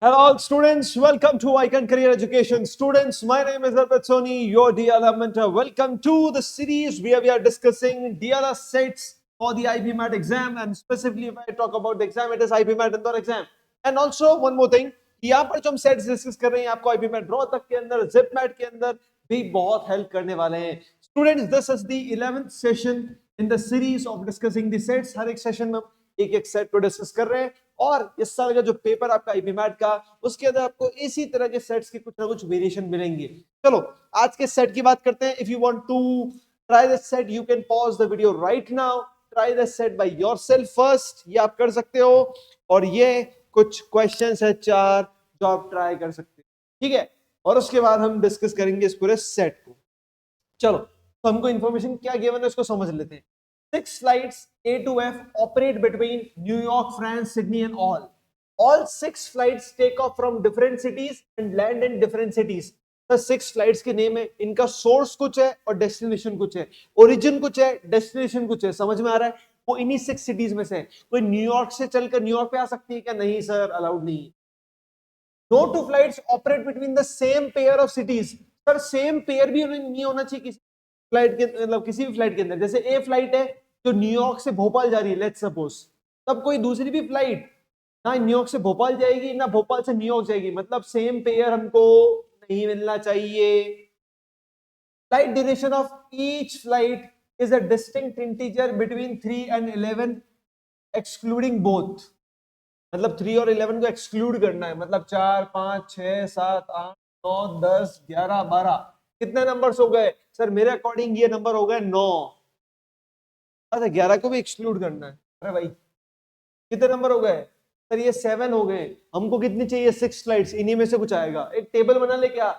Hello, students. Welcome to Icon Career Education. Students, my name is Arpit Soni, your DLR mentor. Welcome to the series where we are discussing DLR sets for the IB-MAT exam. And specifically, if I talk about the exam, it is IB-MAT Indore exam. And also, one more thing, यहाँ पर जो हम sets discuss कर रहे हैं आपको IB-MAT Rohtak के अंदर, ZIP-MAT के अंदर भी बहुत हेल्प करने वाले हैं. Students, this is the 11th session in the series of discussing the sets. हर एक सेशन में एक एक सेट को डिस्कस कर रहे हैं और इस साल का जो पेपर आपका आईबीमैट का उसके अंदर आपको इसी तरह के सेट्स के कुछ ना कुछ वेरिएशन मिलेंगे. चलो आज के सेट की बात करते हैं. If you want to try this set you can pause the video right now. Try this set by yourself first. ये आप कर सकते हो और ये कुछ क्वेश्चंस है 4 जो आप ट्राई कर सकते हैं. ठीक है, और उसके बाद हम डिस्कस करेंगे इस पूरे सेट को. चलो तो हमको इंफॉर्मेशन क्या गिवन है उसको समझ लेते हैं. 6 flights A to F operate between New York, France, Sydney and all. All 6 flights take off from different cities and land in different cities. तो 6 flights के नेम है, इनका सोर्स कुछ है और डेस्टिनेशन कुछ है, ओरिजिन कुछ है, डेस्टिनेशन कुछ है. समझ में आ रहा है? वो इन्हीं 6 सिटीज में से है. कोई न्यूयॉर्क से चलकर न्यूयॉर्क पे आ सकती है क्या? नहीं सर, अलाउड नहीं. No two flights operate between the same pair of cities. Sir same pair भी नहीं होना चाहिए किसी फ्लाइट के, मतलब किसी भी फ्लाइट के अंदर. जैसे ए फ्लाइट है जो न्यूयॉर्क से भोपाल जा रही है, लेट्स सपोज, तब कोई दूसरी भी फ्लाइट ना न्यूयॉर्क से भोपाल जाएगी ना भोपाल से न्यूयॉर्क जाएगी, मतलब सेम पेयर हमको नहीं मिलना चाहिए. Flight duration of each flight is a distinct integer between 3 and 11 excluding both. मतलब 3 और 11 को एक्सक्लूड करना है, मतलब 4, 5, 6, 7, 8, 9, 10, 11, 12. कितने नंबर्स हो गए सर? मेरे अकॉर्डिंग ये नंबर हो गए 9. अच्छा 11 को भी एक्सक्लूड करना है. अरे भाई कितने नंबर हो गए सर? ये 7 हो गए. हमको कितनी चाहिए? 6 फ्लाइट्स. इन्हीं में से कुछ आएगा. एक टेबल बना ले. क्या?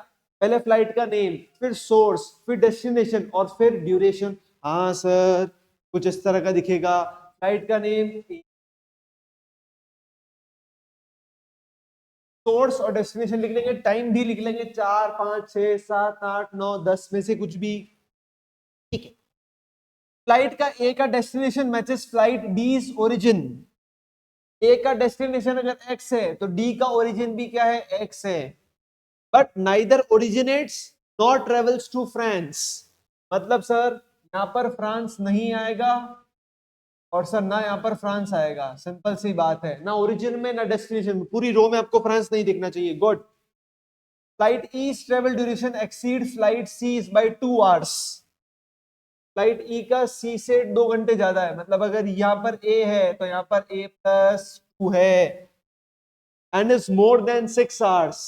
पहले फ्लाइट का नेम, फिर सोर्स, फिर डेस्टिनेशन और फिर ड्यूरेशन. हाँ सर, कुछ इस तरह का दिखेगा. फ्लाइट का नेम, सोर्स और डेस्टिनेशन लिख लेंगे, टाइम भी लिख लेंगे, 4, 5, 6, 7, 8, 9, 10 में से कुछ भी. ठीक है. फ्लाइट का ए का डेस्टिनेशन मैचेस फ्लाइट डीज ओरिजिन. ए का डेस्टिनेशन अगर एक्स है तो डी का ओरिजिन भी क्या है? एक्स है. But neither originates not travels to France. मतलब सर यहां पर फ्रांस नहीं आएगा और सर ना यहाँ पर फ्रांस आएगा. सिंपल सी बात है. ना ओरिजिन में ना डेस्टिनेशन में. पूरी रो में आपको फ्रांस नहीं दिखना चाहिए. Good. Flight E's travel duration exceed flight C's by 2 hours. Flight E का सी से 2 घंटे ज्यादा है. मतलब अगर यहाँ पर ए है तो यहाँ पर A+2 है and is more than 6 hours.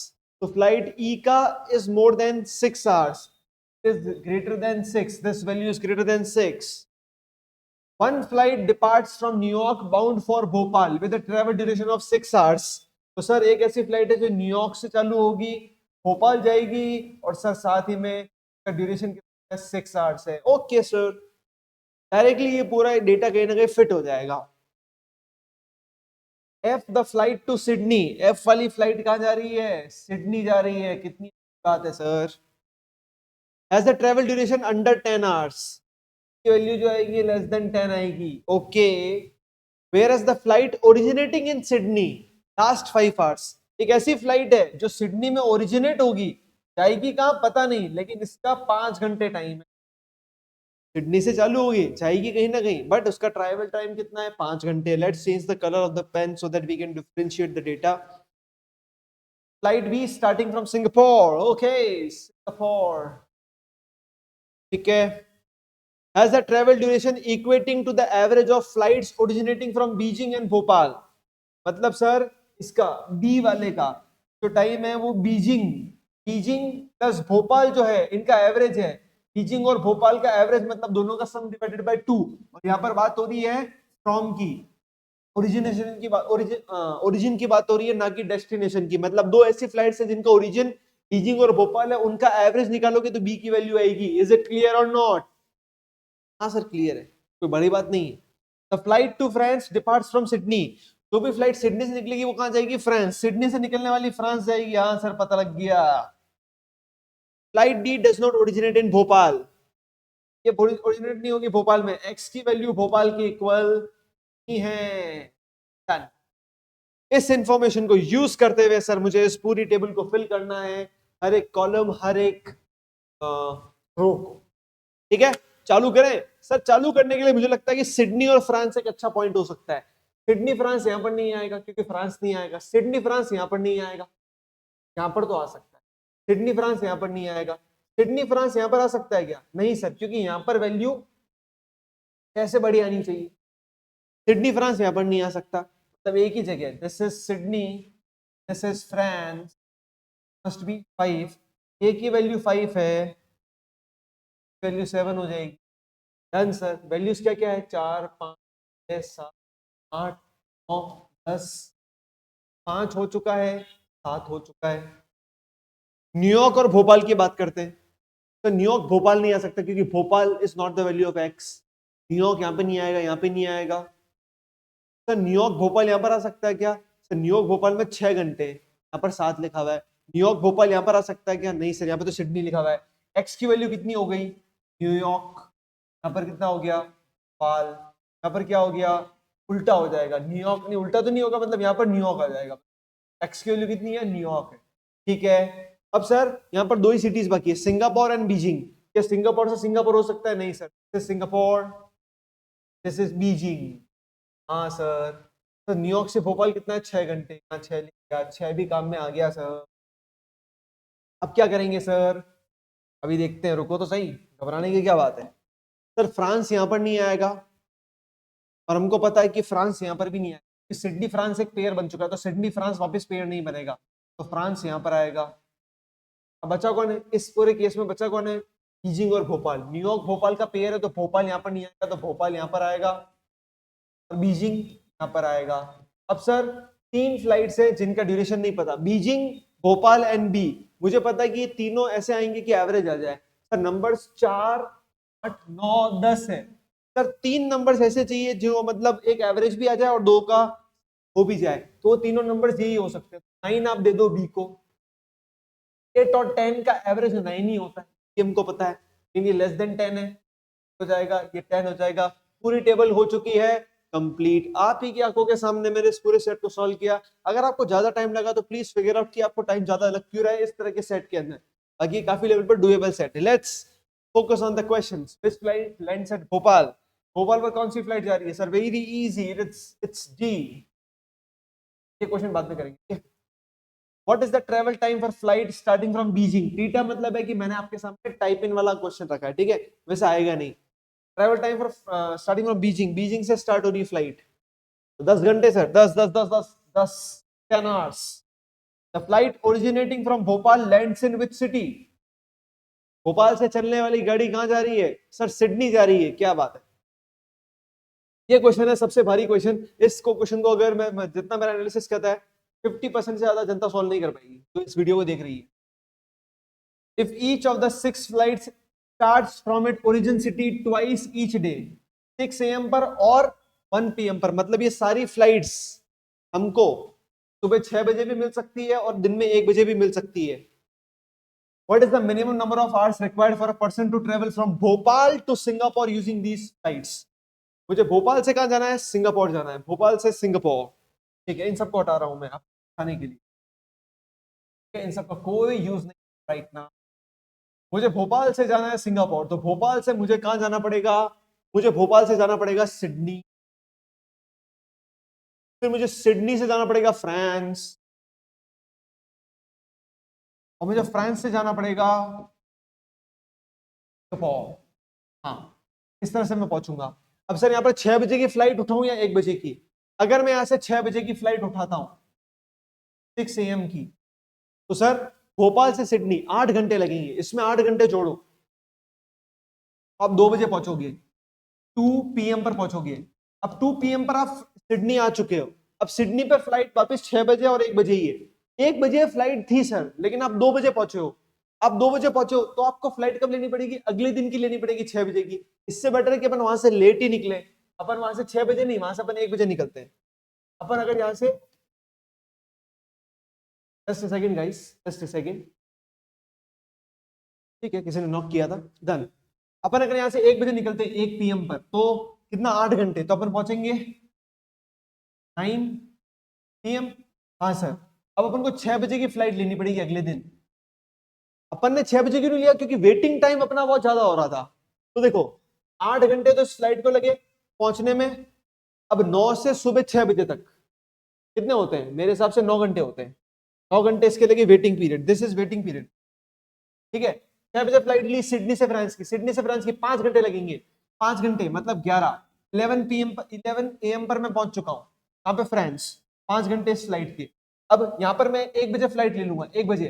तो फ्लाइट ई का is more than 6 hours. Is greater than 6. This value is greater than 6. One flight departs from New York bound for Bhopal with a travel duration of 6 hours. तो sir एक ऐसी flight है जो New York से चालू होगी, भोपाल जाएगी और सर साथ ही में ड्यूरेशन 6 hours है. ओके सर, डायरेक्टली ये पूरा डेटा कहीं ना कहीं फिट हो जाएगा. F the flight to Sydney. F वाली फ्लाइट कहाँ जा रही है? सिडनी जा रही है. कितनी बात है sir? Has the travel duration under 10 hours. Value जो आएगी लेस देन 10 आएगी. Okay. Whereas the flight originating in Sydney last 5 hours. एक ऐसी फ्लाइट है जो सिडनी में ओरिजिनेट होगी, जाएगी कहां पता नहीं, लेकिन इसका 5 घंटे टाइम है. सिडनी से चालू होगी, जाएगी कहीं ना कहीं, बट उसका ट्रैवल टाइम कितना है? 5 घंटे. Let's change the colour of the pen so that we can differentiate the data. Flight B starting from Singapore. Okay, Singapore. ठीक है. Has a travel duration equating to the average of flights originating from Beijing and Bhopal. मतलब sir इसका B वाले का जो time है वो Beijing plus Bhopal जो है इनका एवरेज है. बीजिंग और भोपाल का एवरेज मतलब दोनों का सम डिवाइडेड बाय 2. और यहाँ पर बात हो रही है फ्रॉम की, ओरिजिनेशन की बात, ओरिजिन की बात हो रही है, ना कि डेस्टिनेशन की. मतलब दो ऐसी फ्लाइट्स है जिनका ओरिजिन बीजिंग और भोपाल है, उनका एवरेज निकालोगे तो बी की वैल्यू आएगी. इज इट क्लियर और नॉट? हाँ सर क्लियर है, कोई बड़ी बात नहीं है. The flight to France departs from Sydney. जो भी फ्लाइट सिडनी से निकलेगी वो कहां जाएगी? फ्रांस. सिडनी से निकलने वाली फ्रांस जाएगी. हाँ सर पता लग गया. Flight D does not originate in Bhopal. ये ओरिजिनेट नहीं होगी भोपाल में. एक्स की वैल्यू भोपाल की इक्वल नहीं है. इस इंफॉर्मेशन को यूज करते हुए सर मुझे इस पूरी टेबल को फिल करना है, हर एक कॉलम, हर एक रो को। ठीक है, चालू करें सर। चालू करने के लिए मुझे लगता है कि सिडनी और फ्रांस एक अच्छा पॉइंट हो सकता है। सिडनी फ्रांस यहां पर नहीं आएगा क्योंकि फ्रांस नहीं आएगा। सिडनी फ्रांस यहां पर नहीं आएगा, यहां पर तो आ सकता है। सिडनी फ्रांस यहां पर नहीं आएगा। सिडनी फ्रांस यहां पर आ सकता है क्या? नहीं सर, क्योंकि यहां पर वैल्यू कैसे बड़ी आनी चाहिए। सिडनी फ्रांस यहां पर नहीं आ सकता, मतलब एक ही जगह, this is Sydney, this is France, must be 5। एक ही वैल्यू 5 है, वैल्यू 7 हो जाएगी। Done sir. वैल्यूज क्या क्या है? 4, 5, 6, 7, 8, 9, 10। 5 हो चुका है, 7 हो चुका है। न्यूयॉर्क और भोपाल की बात करते हैं। तो न्यूयॉर्क भोपाल नहीं आ सकता क्योंकि Bhopal is not the value of x. New York यहाँ पे नहीं आएगा, यहाँ पे नहीं आएगा। तो न्यूयॉर्क भोपाल यहाँ पर आ सकता है क्या? सर न्यूयॉर्क भोपाल में 6 घंटे, यहाँ पर 7 लिखा हुआ है। न्यूयॉर्क भोपाल यहाँ पर आ सकता है क्या? नहीं सर, यहाँ पे तो सिडनी लिखा हुआ है। एक्स की वैल्यू कितनी हो गई? न्यूयॉर्क, यहाँ पर कितना हो गया? भोपाल, यहाँ पर क्या हो गया? उल्टा हो जाएगा। न्यूयॉर्क नहीं, उल्टा तो नहीं होगा, मतलब यहाँ पर न्यूयॉर्क आ जाएगा। एक्स की वैल्यू कितनी है? न्यूयॉर्क है। ठीक है, अब सर यहाँ पर 2 ही सिटीज बाकी है, सिंगापुर एंड बीजिंग। क्या सिंगापुर से सिंगापुर हो सकता है? नहीं sir, this is Singapore, this is Beijing. हाँ सर। तो न्यूयॉर्क से भोपाल कितना है? 6 घंटे। हाँ 6 लिख गया, 6 भी काम में आ गया सर। अब क्या करेंगे सर? अभी देखते हैं, रुको तो सही, घबराने की क्या बात है। सर फ्रांस यहाँ पर नहीं आएगा और हमको पता है कि फ्रांस यहाँ पर भी नहीं आएगा। सिडनी फ्रांस एक पेयर बन चुका है, तो सिडनी फ्रांस वापस पेयर नहीं बनेगा, तो फ्रांस यहाँ पर आएगा। अब बचा कौन है इस पूरे केस में? बचा कौन है? बीजिंग और भोपाल। न्यूयॉर्क भोपाल का पेयर है, तो भोपाल यहाँ पर नहीं आएगा, तो भोपाल यहाँ पर आएगा और बीजिंग यहाँ पर आएगा। अब सर 3 फ्लाइट्स है जिनका ड्यूरेशन नहीं पता, बीजिंग, भोपाल एंड बी। मुझे पता है कि ये तीनों ऐसे आएंगे कि एवरेज आ जाए। सर नंबर्स 4, 8, 9, 10 है। सर 3 नंबर्स ऐसे चाहिए जो मतलब एक एवरेज भी आ जाए और 2 का हो भी जाए, तो तीनों नंबर्स यही हो सकते हैं। 9 आप दे दो बी को। 8 और 10 का एवरेज 9 ही होता है, ये हमको पता है, लेकिन ये लेस देन 10 है, हो जाएगा, ये 10 हो जाएगा। पूरी टेबल हो चुकी है कंप्लीट। आप ही की आंखों के सामने मैंने इस पूरे सेट को सॉल्व किया। अगर आपको ज्यादा टाइम लगा तो प्लीज फिगर आउट कि आपको टाइम ज्यादा लग क्यों रहा है इस तरह के सेट के अंदर। बाकी काफी लेवल पर डुएबल सेट है। Let's focus on the questions. Which flight lands at Bhopal? Bhopal पर कौन सी फ्लाइट जा रही है? Sir very easy, it's D. ये क्वेश्चन बाद में करेंगे। What is the travel time for flight starting from Beijing? Theta मतलब है कि मैंने आपके सामने टाइप इन वाला क्वेश्चन रखा है, ठीक है, वैसे आएगा नहीं। Travel time for starting from Beijing, Beijing से स्टार्ट हो रही फ्लाइट, 10 घंटे sir, 10 10 hours. The flight originating from Bhopal lands in which city? Bhopal से चलने वाली गाड़ी कहां जा रही है? सर सिडनी जा रही है। क्या बात है, ये क्वेश्चन है सबसे भारी क्वेश्चन। इसको क्वेश्चन को अगर मैं जितना मेरा एनालिसिस कहता है 50% से ज्यादा जनता सॉल्व नहीं कर पाएगी तो इस वीडियो को देख रही है। If each of the 6 flights starts from its origin city twice each day, 6 AM पर और 1 PM पर, मतलब ये सारी फ्लाइट्स हमको सुबह 6 बजे भी मिल सकती है और दिन में 1 बजे भी मिल सकती है। What is the minimum number of hours required for a person to travel from Bhopal to Singapore using these flights? मुझे भोपाल से कहां जाना है? सिंगापुर जाना है। भोपाल से सिंगापुर, ठीक है, इन सबको हटा रहा हूं मैं आपको खाने के लिए, ठीक है, इन सबका कोई यूज नहीं राइट ना। मुझे भोपाल से जाना है सिंगापुर, तो भोपाल से मुझे कहां जाना पड़ेगा? मुझे भोपाल से जाना पड़ेगा सिडनी, फिर मुझे सिडनी से जाना पड़ेगा फ्रांस, और मुझे फ्रांस से जाना पड़ेगा सिंगापुर। हाँ, इस तरह से मैं पहुंचूंगा। अब सर यहाँ पर 6 बजे की फ्लाइट उठाऊं या 1 बजे की? अगर मैं यहां से 6 बजे की फ्लाइट उठाता हूं, 6 AM की, तो सर भोपाल से सिडनी 8 घंटे लगेंगे, इसमें 8 घंटे जोड़ो, आप 2 बजे पहुंचोगे, 2 PM पर पहुंचोगे। अब 2 PM पर आप सिडनी आ चुके हो। अब सिडनी पर फ्लाइट वापस 6 बजे और 1 बजे ही है। 1 बजे फ्लाइट थी सर, लेकिन आप 2 बजे पहुंचे हो। आप 2 बजे पहुंचे हो तो आपको फ्लाइट कब लेनी पड़ेगी? अगले दिन की लेनी पड़ेगी, 6 बजे की। इससे बेटर है कि अपन वहां से लेट ही निकले। अपन वहां से 6 बजे नहीं, वहां से अपन 1 बजे निकलते हैं। अपन अगर यहाँ से, just a second guys, just a second, ठीक है, किसी ने नॉक किया था, डन। अपन अगर यहाँ से 1 बजे निकलते हैं 1 PM पर, तो कितना? 8 घंटे, तो अपन पहुंचेंगे 9 PM। हाँ सर, अब अपन को 6 बजे की फ्लाइट लेनी पड़ेगी अगले दिन। अपन ने 6 बजे क्यों नहीं लिया? क्योंकि वेटिंग टाइम अपना बहुत ज्यादा हो रहा था। तो देखो 8 घंटे तो इस फ्लाइट को लगे पहुंचने में। अब 9 से सुबह 6 बजे तक कितने होते हैं? मेरे हिसाब से 9 घंटे होते हैं। 9 घंटे इसके लगे waiting period, this is waiting period. ठीक है, 6 बजे फ्लाइट ली सिडनी से फ्रांस की, सिडनी से फ्रांस की 5 घंटे लगेंगे। 5 घंटे मतलब 11, 11 PM पर 11 AM पर मैं पहुंच चुका हूं यहाँ पे फ्रांस। 5 घंटे इस फ्लाइट के। अब यहाँ पर मैं 1 बजे फ्लाइट ले लूंगा, 1 बजे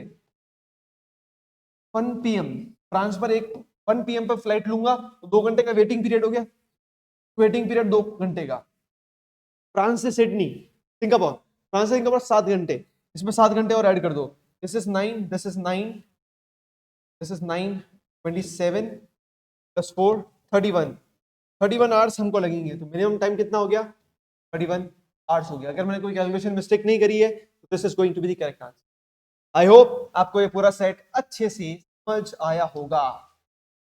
1 PM फ्रांस पर 1 PM पर फ्लाइट लूंगा तो 2 घंटे का वेटिंग पीरियड हो गया। वेटिंग पीरियड 2 घंटे का। फ्रांस से सिडनी सिंगापुर, फ्रांस से सिंगापुर 7 घंटे, इसमें 7 घंटे और ऐड कर दो। This is 9, this is 9, this is 9, 27 plus 4 31, 31 hours हमको लगेंगे। तो मिनिमम टाइम कितना हो गया? 31 आवर्स हो गया। अगर मैंने कोई कैलकुलेशन मिस्टेक नहीं करी है तो this is going to be the correct answer. I hope आपको ये पूरा सेट अच्छे से समझ आया होगा।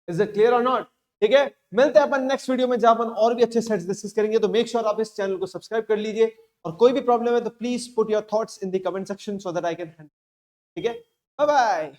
इज इट क्लियर और नॉट? ठीक है, मिलते हैं अपन नेक्स्ट वीडियो में जहां अपन और भी अच्छे सेट्स डिस्कस करेंगे। तो मेक श्योर आप इस चैनल को सब्सक्राइब कर लीजिए, और कोई भी प्रॉब्लम है तो please put your thoughts in the comment section so that I can handle. ठीक है, बाय बाय।